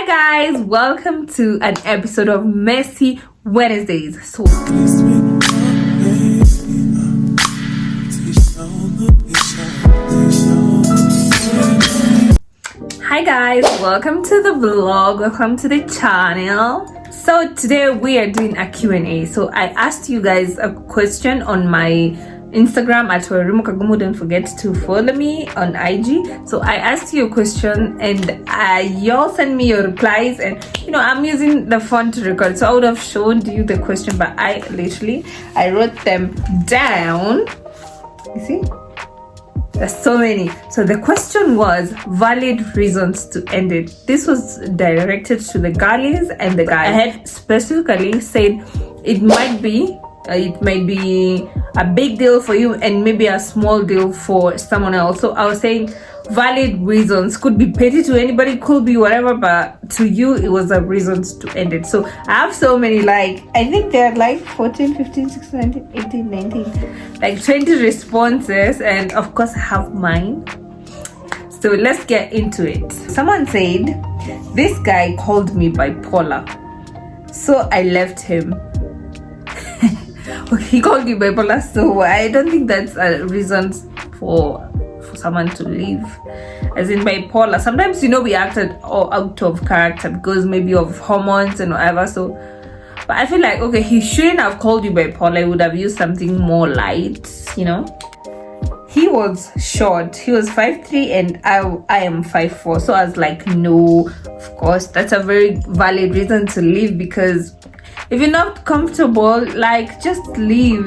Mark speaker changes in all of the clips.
Speaker 1: guys, welcome to an episode of Messy Wednesdays. So hi guys, welcome to the vlog, welcome to the channel. So today we are doing a Q&A. So I asked you guys a question on my Instagram at Wairimu Kagumu. Don't forget to follow me on IG. So I asked you a question and y'all send me your replies, and I'm using the phone to record, so I would have shown you the question, but I wrote them down. You see, there's so many. So the question was valid reasons to end it. This was directed to the girlies and the guys. I had specifically said it might be a big deal for you and maybe a small deal for someone else. So I was saying valid reasons, could be petty to anybody, could be whatever, but to you it was a reasons to end it. So I have so many, I think they're 14, 15, 16, 19, 18, 19, 20 responses, and of course I have mine. So let's get into it. Someone said, this guy called me bipolar, so I left him. He called you bipolar, so I don't think that's a reason for someone to leave. As in bipolar, sometimes we acted out of character because maybe of hormones and whatever. So, but I feel like he shouldn't have called you bipolar. He would have used something more light. He was short. He was 5'3" and I am 5'4". So I was like, no, of course that's a very valid reason to leave, because if you're not comfortable, just leave,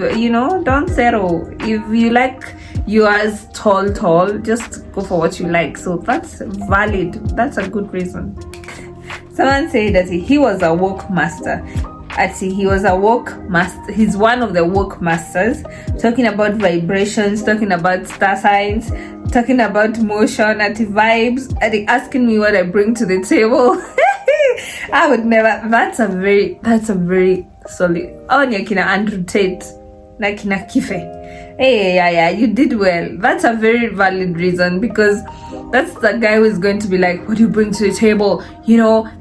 Speaker 1: don't settle. If you as tall, just go for what you like. So that's valid. That's a good reason. Someone said that he was a woke master. He was a woke master. He's one of the woke masters, talking about vibrations, talking about star signs, talking about motion, vibes, and asking me what I bring to the table. I would never. That's a very solid. Oh, Kina Andrew Tate, Kina Kife. Hey, yeah, you did well. That's a very valid reason, because that's the guy who is going to be like, what do you bring to the table?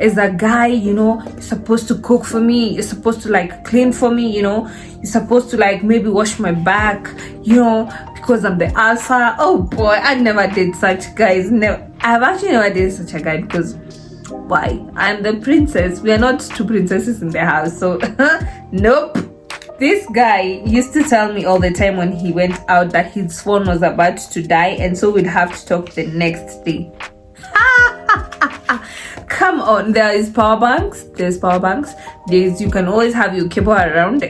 Speaker 1: As a guy, you're supposed to cook for me. You're supposed to clean for me. You're supposed to maybe wash my back. Because I'm the alpha. Oh boy, I never did such guys. I've actually never did such a guy, because why? I'm the princess. We are not two princesses in the house, so nope. This guy used to tell me all the time when he went out that his phone was about to die, and so we'd have to talk the next day. Come on, there's power banks. You can always have your cable around.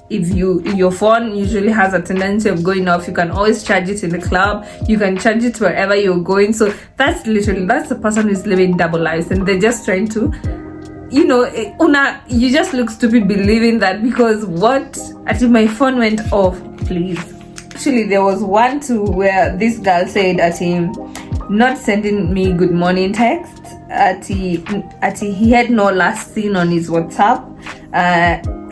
Speaker 1: If your phone usually has a tendency of going off, you can always charge it in the club. You can charge it wherever you're going. So that's the person who's living double lives, and they're just trying to, you just look stupid believing that, because what? Actually, my phone went off, please. Actually, there was one too where this girl said not sending me good morning text. He had no last seen on his WhatsApp,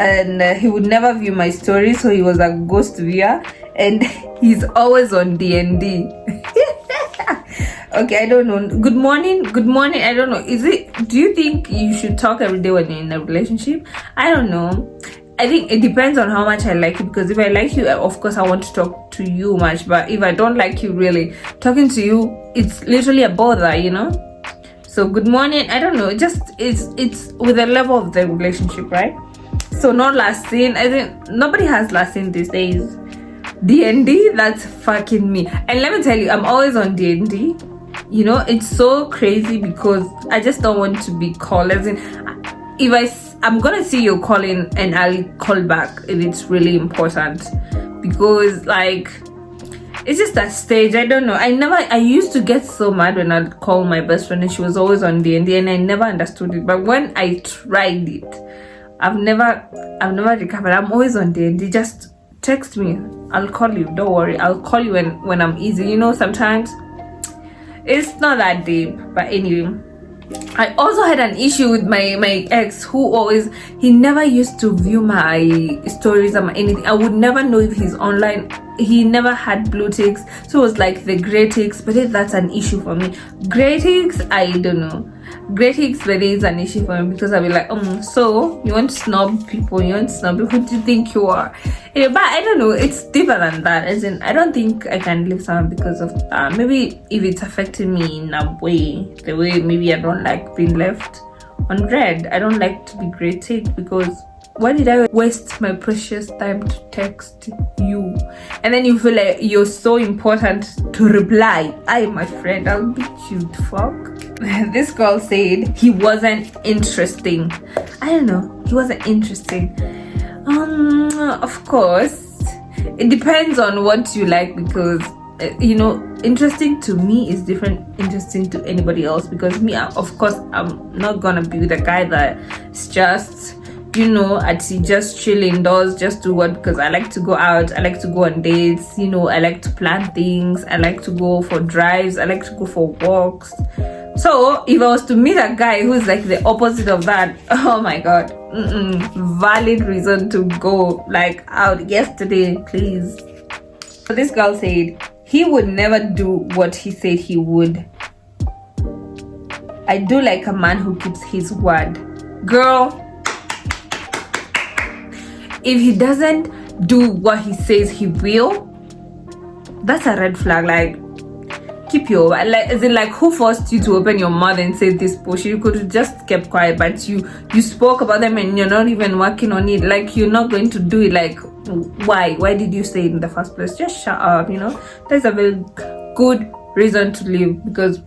Speaker 1: and he would never view my story, so he was a ghost viewer, and he's always on D&D. Okay, I don't know. Good morning. I don't know. Do you think you should talk every day when you're in a relationship? I don't know. I think it depends on how much I like you, because if I like you, of course I want to talk to you much, but if I don't like you, really talking to you, it's literally a bother, So good morning, I don't know, it's with the level of the relationship, right? So not last seen. I think nobody has last seen these days. D&D, that's fucking me. And let me tell you, I'm always on D&D. It's so crazy, because I just don't want to be called. As in, if I'm gonna see you calling, and I'll call back if it's really important, because it's just that stage. I don't know. I used to get so mad when I'd call my best friend and she was always on D&D, and I never understood it. But when I tried it, I've never recovered. I'm always on D&D. Just text me. I'll call you. Don't worry. I'll call you when I'm easy. Sometimes it's not that deep. But anyway, I also had an issue with my ex, who he never used to view my stories or anything. I would never know if he's online. He never had blue ticks, so it was the gray ticks, but that's an issue for me. Gray ticks, I don't know. Great Hicks Berry is an issue for me because I'll be like, so you want to snub people, who do you think you are? Yeah, but I don't know, it's deeper than that. As in, I don't think I can leave someone because of that. Maybe if it's affecting me in a way, the way maybe I don't like being left on red. I don't like to be graded because why did I waste my precious time to text you? And then you feel like you're so important to reply. My friend, I'll beat you the fuck. This girl said he wasn't interesting. I don't know, he wasn't interesting. Of course, it depends on what you like because interesting to me is different interesting to anybody else, because me, of course, I'm not gonna be the guy that's just just chill indoors, just do what, because I like to go out, I like to go on dates, I like to plan things, I like to go for drives, I like to go for walks. So if I was to meet a guy who's like the opposite of that, oh my god, valid reason to go like out yesterday, please. So this girl said he would never do what he said he would. I do like a man who keeps his word. Girl, if he doesn't do what he says he will, that's a red flag. Like, keep your, like, as in, like, who forced you to open your mouth and say this bullshit? You could have just kept quiet, but you spoke about them and you're not even working on it. Like, you're not going to do it. Like, why did you say it in the first place? Just shut up. That's a very good reason to leave. Because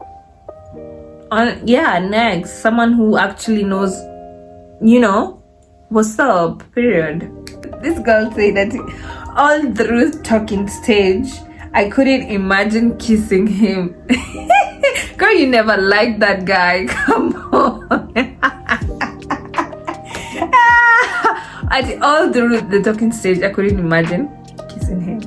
Speaker 1: next, someone who actually knows what's up, period. This girl said that all through talking stage, I couldn't imagine kissing him. Girl, you never liked that guy. Come on. All through the talking stage, I couldn't imagine kissing him.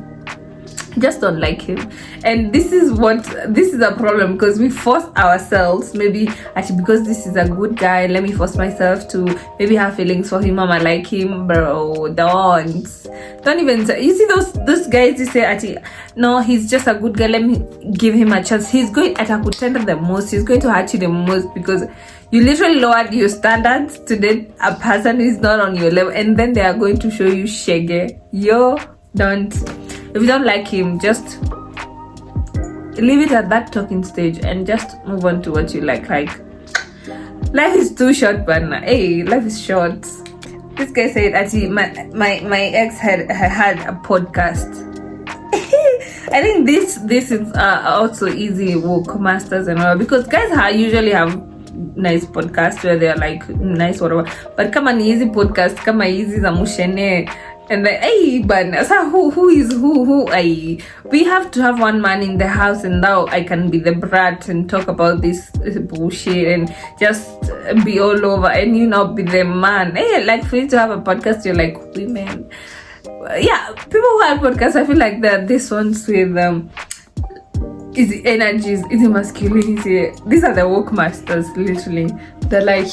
Speaker 1: Just don't like him. And this is a problem, because we force ourselves, maybe actually because this is a good guy, let me force myself to maybe have feelings for him. I like him. Bro, don't even say. You see those guys, you say actually, no, he's just a good guy, let me give him a chance. He's going at a contender the most, he's going to hurt you the most, because you literally lowered your standards to date a person who is not on your level, and then they are going to show you shege. Don't. If you don't like him, just leave it at that talking stage and just move on to what you like. Like, life is too short, but hey, life is short. This guy said actually my ex had a podcast. I think this is also easy work masters and all, because guys usually have nice podcasts where they're like nice whatever, but come on, easy podcast, come on, easy za mushene. And then, hey, but who is who? We have to have one man in the house, and now I can be the brat and talk about this bullshit and just be all over, and be the man. Hey, like for you to have a podcast, you're like women. Yeah, people who have podcasts, I feel like that this one's with easy energies, easy masculinity. These are the work masters, literally. They're like,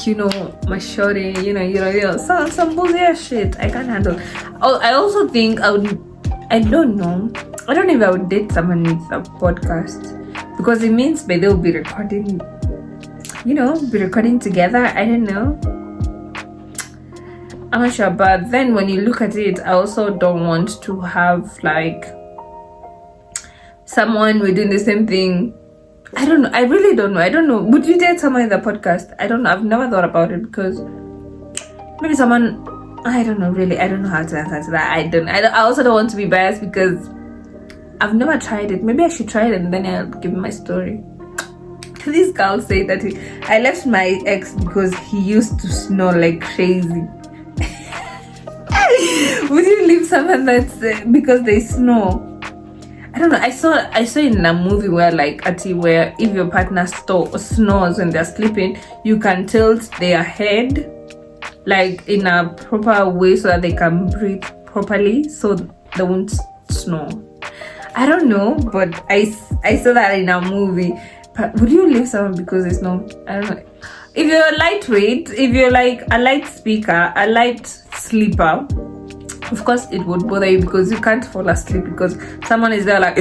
Speaker 1: my shorty, some bullshit shit I can't handle. I also think I don't know if I would date someone with a podcast, because it means they'll be recording, be recording together. I don't know. I'm not sure, but then when you look at it, I also don't want to have like someone we're doing the same thing. I don't know. I really don't know. I don't know. Would you date someone in the podcast? I don't know. I've never thought about it, because maybe someone, I don't know, really. I don't know how to answer that. I also don't want to be biased, because I've never tried it. Maybe I should try it and then I'll give my story. This girl said that I left my ex because he used to snore like crazy. Would you leave someone that's because they snore? I don't know. I saw in a movie where where if your partner snores when they're sleeping, you can tilt their head like in a proper way so that they can breathe properly, so they won't snore. I don't know, but I saw that in a movie. But would you leave someone because they snore? I don't know. If you're lightweight, if you're like a light speaker, a light sleeper, of course it would bother you, because you can't fall asleep because someone is there like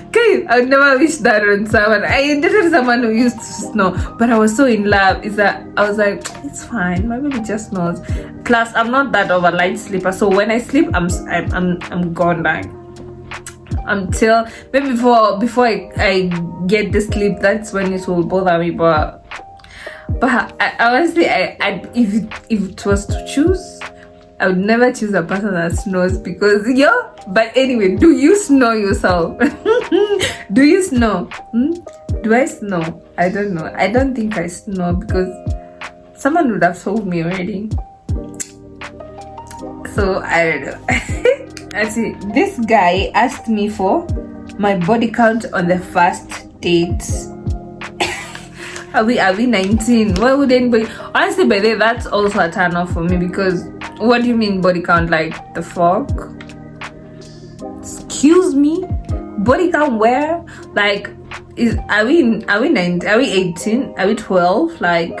Speaker 1: okay, I would never wish that on someone. I dated someone who used to snore, but I was so in love. Is that I was like, it's fine. My baby just snores. Plus, I'm not that of a light sleeper, so when I sleep, I'm gone. Like until maybe before I get the sleep, that's when it will bother me. But I honestly, I if it was to choose, I would never choose a person that snores because but anyway, do you snore yourself? Do you snore? Do I snore? I don't know. I don't think I snore because someone would have told me already. So I don't know. I see. This guy asked me for my body count on the first date. Are we 19? Why would anybody? Honestly, by the way, that's also a turn off for me because what do you mean body count? Like the fuck? Excuse me? Body count where? Like are we 9? Are we 18? Are we 12? Like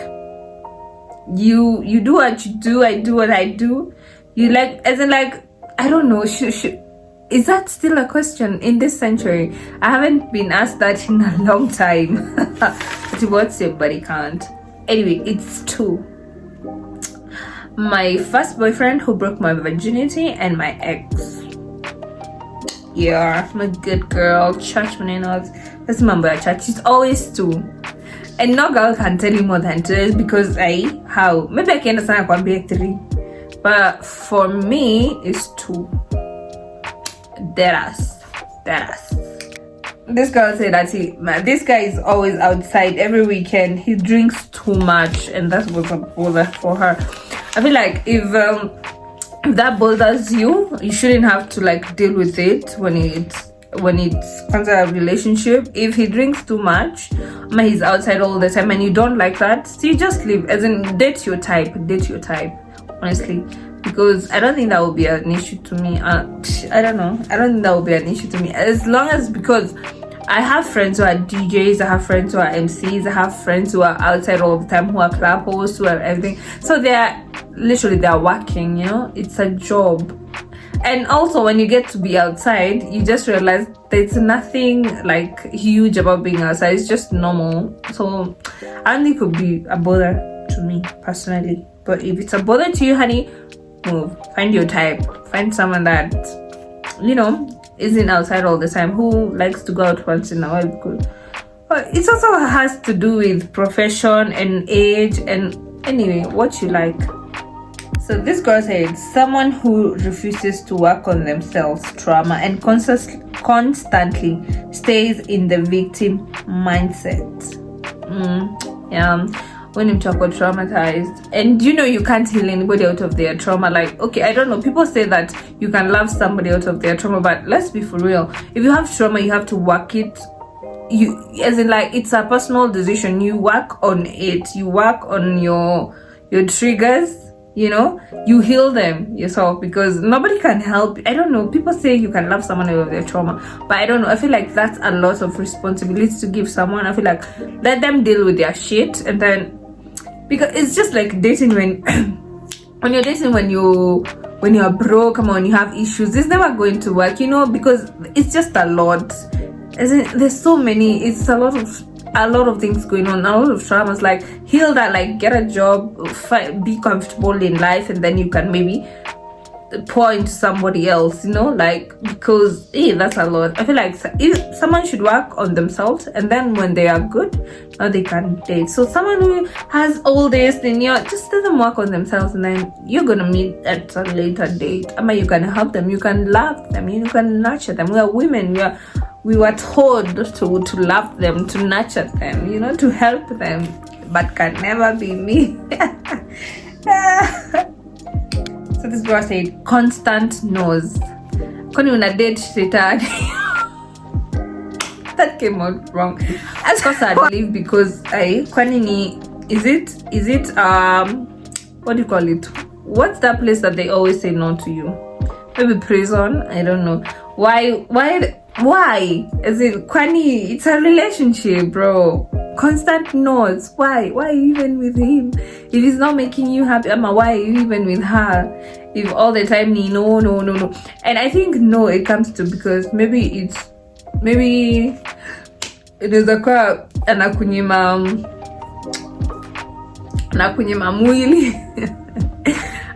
Speaker 1: you do what you do, I do what I do. You like as in like I don't know, is that still a question in this century? I haven't been asked that in a long time. What's your body count? Anyway, it's 2. My first boyfriend who broke my virginity and my ex. Yeah, I'm a good girl. Church meninos. Let's remember church. It's always 2. And no girl can tell you more than 2 because how? Maybe I can understand I can be 3. But for me, it's 2. Deadass. This girl said that this guy is always outside every weekend. He drinks too much, and that was a bother for her. I feel like if that bothers you, you shouldn't have to like deal with it when it's considered a relationship. If he drinks too much, he's outside all the time, and you don't like that, so you just leave. As in, date your type. Honestly. Because I don't think that would be an issue to me. I don't know. I don't think that would be an issue to me. As long as, because I have friends who are DJs, I have friends who are MCs, I have friends who are outside all the time, who are club hosts, who are everything. So they're working, it's a job. And also when you get to be outside, you just realize there's nothing like huge about being outside. It's just normal. So I don't think it could be a bother to me personally. But if it's a bother to you, honey, move. Find your type. Find someone that isn't outside all the time, who likes to go out once in a while. Because it also has to do with profession and age and anyway what you like. So this girl said someone who refuses to work on themselves, trauma, and constantly stays in the victim mindset. When you talk about traumatized, and you can't heal anybody out of their trauma. Like, okay, I don't know, people say that you can love somebody out of their trauma, but let's be for real. If you have trauma, you have to work it. It's a personal decision. You work on it. You work on your triggers. You heal them yourself, because nobody can help. I don't know, people say you can love someone out of their trauma, but I don't know, I feel like that's a lot of responsibility to give someone. I feel like let them deal with their shit, and then, because it's just like dating when you're dating when you're broke, come on, you have issues, it's never going to work, because it's just a lot. There's so many, it's a lot of things going on, a lot of traumas. Like, heal that, like get a job, be comfortable in life, and then you can maybe pour into somebody else, because that's a lot. I feel like if someone should work on themselves, and then when they are good, now they can date. So someone who has all this, then just let them work on themselves, and then you're gonna meet at a later date. You can help them, you can love them, you can nurture them. We are women, we were told to love them, to nurture them, to help them, but can never be me. So this girl said constant no's. Kwani una date shetani? That came out wrong. Of course I'd leave, because is it what do you call it? What's that place that they always say no to you? Maybe prison? I don't know. Why? As in, kwani, it's a relationship, bro. Constant no's. Why are you even with him? If he's not making you happy, why are you even with her? If all the time no. And I think it comes to, because maybe it's maybe inaweza kuwa anakunyima mwili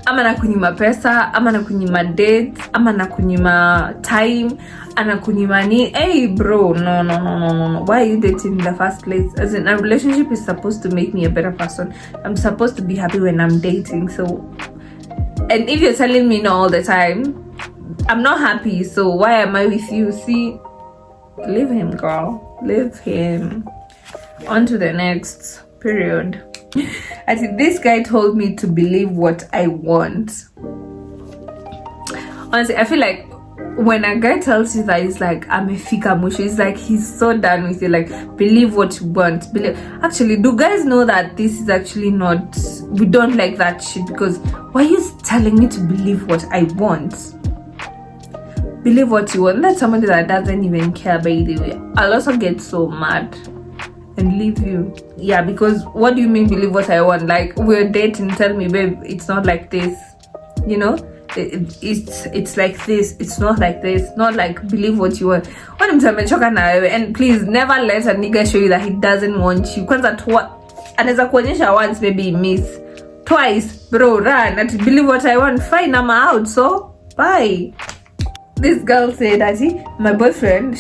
Speaker 1: ama anakunyima pesa, ama anakunyima dates, ama anakunyima time, anakunyima ni. Hey bro, no. Why are you dating in the first place? As in, a relationship is supposed to make me a better person. I'm supposed to be happy when I'm dating. So, and if you're telling me no all the time, I'm not happy. So why am I with you? See, leave him, girl. Leave him. On to the next. Period. I think this guy told me to believe what I want. Honestly, I feel like when a guy tells you that, it's like amefika mwisho, it's like he's so done with you. Like, believe what you want. Believe. Actually, do guys know that this is actually not, we don't like that shit? Because why are you telling me to believe what I want? Believe what you want. That's somebody that doesn't even care, by the way. I'll also get so mad and leave you. Yeah, because what do you mean believe what I want? Like, we're dating, tell me, babe, it's not like this, you know? It's like this, it's not like this. Not like believe what you want. And please never let a nigga show you that he doesn't want you. Kwanza anaweza kuonyesha once, maybe miss twice, bro, run. And believe what I want, fine, I'm out, so bye. This girl said that my boyfriend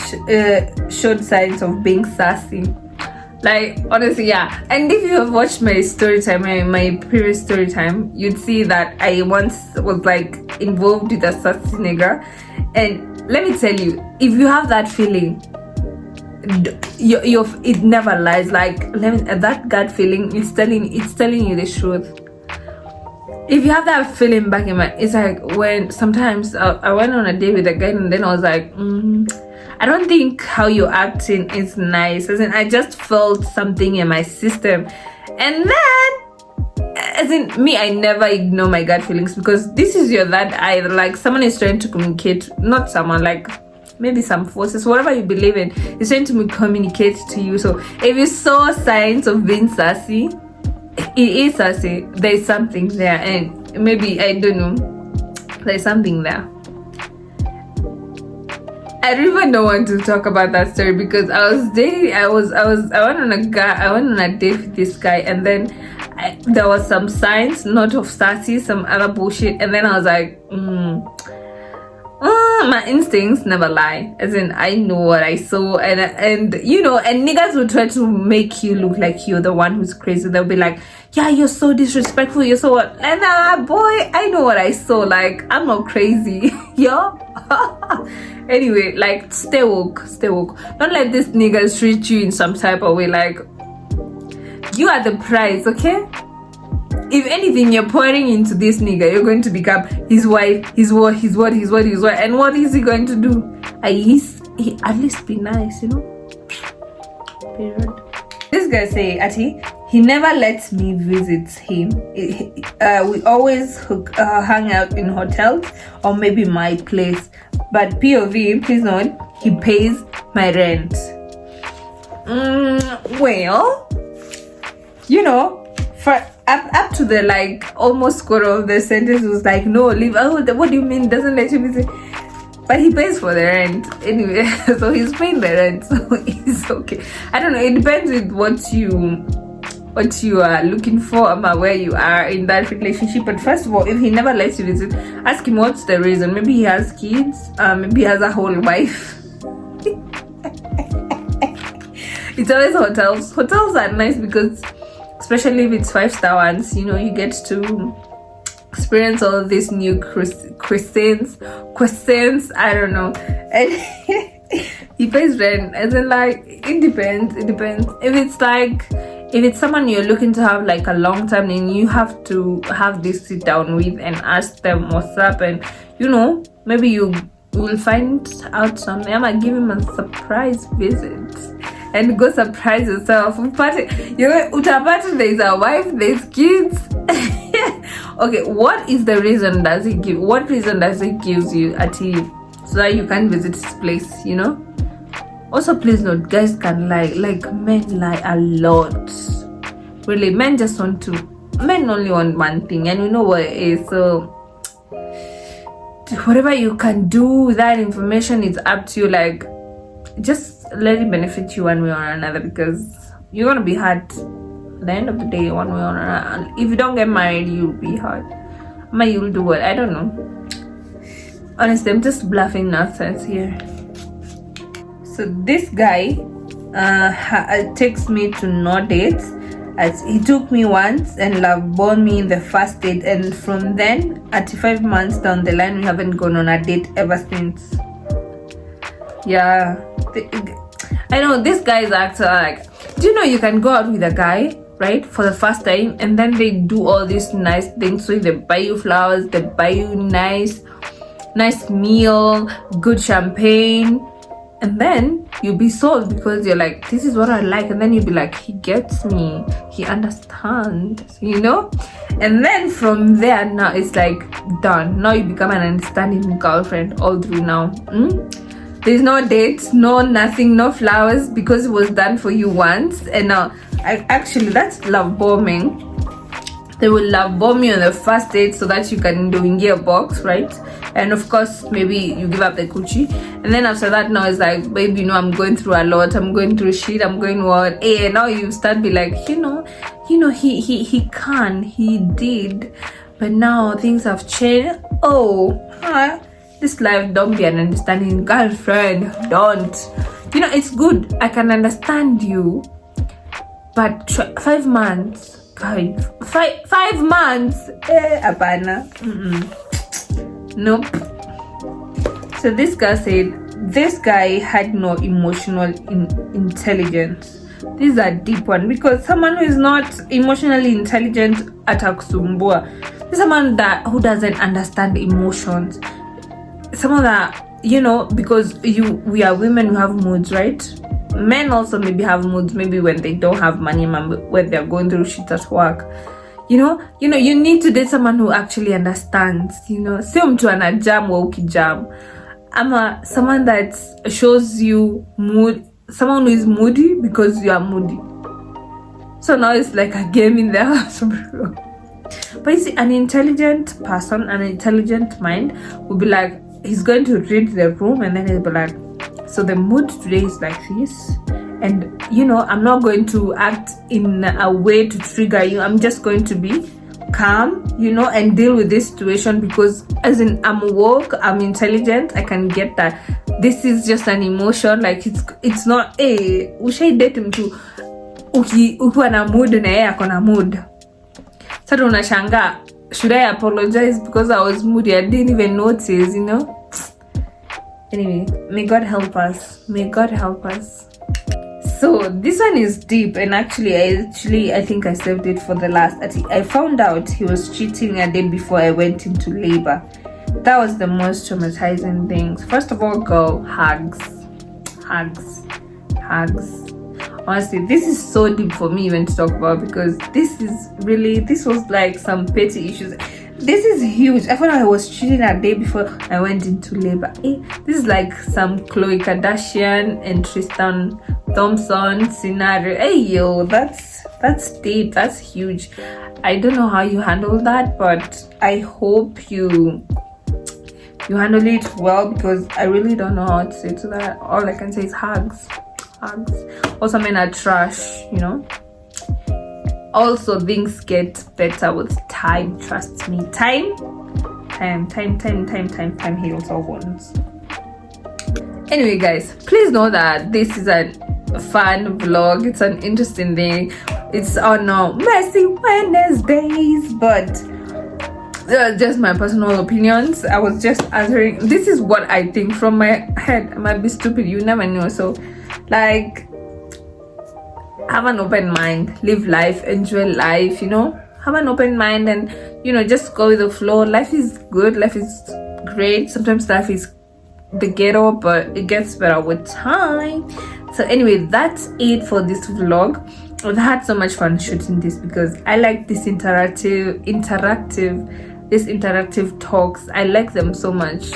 Speaker 1: showed signs of being sassy. Like, honestly, yeah. And if you have watched my story time, my previous story time, you'd see that I once was like involved with a sassy nigga. And let me tell you, if you have that feeling, it never lies. Like, that gut feeling, it's telling you the truth. If you have that feeling back in my, it's like when sometimes I went on a date with a guy and then I was like, I don't think how you're acting is nice. As in, I just felt something in my system. And then, as in, me, I never ignore my gut feelings, because this is your that I like someone is trying to communicate, not someone, like maybe some forces, whatever you believe in, is trying to communicate to you. So if you saw signs of being sassy, it is sassy. There's something there, and maybe, I don't know, there's something there. I don't even want to talk about that story, because I was dating. I went on a date with this guy, and then there was some signs, not of sassy, some other bullshit, and then I was like, my instincts never lie. As in, I know what I saw, and you know, and niggas will try to make you look like you're the one who's crazy. They'll be like, yeah, you're so disrespectful, you're so what? And boy, I know what I saw. Like, I'm not crazy. Yo. Anyway, like, stay woke. Don't let this niggas treat you in some type of way. Like, you are the prize, okay? If anything, you're pouring into this nigga, you're going to become his wife, his what, and what is he going to do? At least be nice, you know? Period. This guy say, Ati, he never lets me visit him. We always hang out in hotels or maybe my place. But POV, please note, he pays my rent. Well, you know, for up to the like almost quarter of the sentence was like, no, leave. Oh, what do you mean doesn't let you visit? But he pays for the rent anyway, so he's paying the rent, so it's okay. I don't know, it depends with what you are looking for, where you are in that relationship. But first of all, if he never lets you visit, ask him what's the reason. Maybe he has kids, maybe he has a whole wife. It's always hotels. Hotels are nice because, especially if it's 5-star ones, you know, you get to experience all these new cuisines, I don't know. And he pays rent, as in, like, it depends. If it's someone you're looking to have like a long time, then you have to have this sit down with and ask them what's up, and you know, maybe you will find out something. I might give him a surprise visit and go surprise yourself. Utapati, there's a wife, there's kids. Okay, what reason does he gives you a tip so that you can visit his place, you know? Also, please note, guys can lie. Like, men lie a lot. Really, men only want one thing, and you know what it is. So whatever you can do with that information, it's up to you. Like, just let it benefit you one way or another, because you're gonna be hurt at the end of the day one way or another. If you don't get married, you'll be hurt. Maybe you'll do what, I don't know. Honestly, I'm just bluffing nonsense here. So this guy takes me to no dates, as he took me once and love bombed me in the first date, and from then 35 months down the line we haven't gone on a date ever since. Yeah, I know this guy's actor. Like, do you know you can go out with a guy, right, for the first time, and then they do all these nice things. So they buy you flowers, they buy you nice meal, good champagne, and then you'll be sold because you're like, this is what I like. And then you'll be like, he gets me, he understands, you know. And then from there, now it's like done. Now you become an understanding girlfriend all through now. There's no dates, no nothing, no flowers, because it was done for you once. And now actually that's love bombing. They will love bomb you on the first date so that you can do in gear box, right? And of course, maybe you give up the coochie. And then after that, now it's like, baby, you know, I'm going through a lot. I'm going through shit. I'm going what? Hey, now you start be like, you know, he did. But now things have changed. This life, don't be an understanding girlfriend. Don't. You know, it's good. I can understand you. But 5 months. 5 months. Apana. Nope. So this guy said this guy had no emotional intelligence. This is a deep one, because someone who is not emotionally intelligent atakusumbua. This is someone who doesn't understand emotions. Someone that, you know, because we are women who have moods, right? Men also maybe have moods, maybe when they don't have money, when they're going through shit at work. You know, you need to date someone who actually understands, you know. Sio mtu anajam wa ukijam. Ama someone that shows you mood, someone who is moody because you are moody. So now it's like a game in the house, bro. But you see, an intelligent person, an intelligent mind will be like, he's going to read the room, and then he'll be like, so the mood today is like this, and you know, I'm not going to act in a way to trigger you. I'm just going to be calm, you know, and deal with this situation, because as in I'm woke, I'm intelligent, I can get that this is just an emotion. Like it's not ushai date mtu ukiwa na mood na yeye ako na mood. Sasa unashangaa, should I apologize because I was moody? I didn't even notice, you know. Anyway, may God help us. May God help us. So this one is deep, and actually I think I saved it for the last. I found out he was cheating a day before I went into labor. That was the most traumatizing thing. First of all, girl, hugs. Honestly, this is so deep for me even to talk about, because this was like some petty issues. This is huge. I found out I was cheating a day before I went into labor. This is like some Khloe Kardashian and Tristan Thompson scenario. Hey yo, that's deep. That's huge. I don't know how you handle that, but I hope you handle it well, because I really don't know how to say to that. All I can say is hugs. Also, men are trash, you know. Also, things get better with time. Trust me. Time heals all wounds. Anyway, guys, please know that this is a fun vlog. It's an interesting thing. It's on Messy Wednesdays, but just my personal opinions. I was just answering. This is what I think from my head. I might be stupid. You never know. So, like, have an open mind, live life, enjoy life, you know. Have an open mind, and you know, just go with the flow. Life is good, life is great. Sometimes life is the ghetto, but it gets better with time. So anyway, that's it for this vlog. I've had so much fun shooting this, because I like this interactive talks. I like them so much.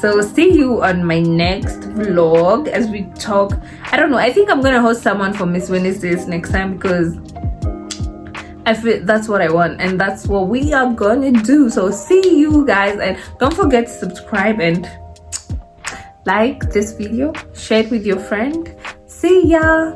Speaker 1: So see you on my next vlog as we talk. I don't know, I think I'm gonna host someone for Miss Wednesdays next time, because I feel that's what I want, and that's what we are gonna do. So see you guys, and don't forget to subscribe, and like this video, share it with your friend. See ya.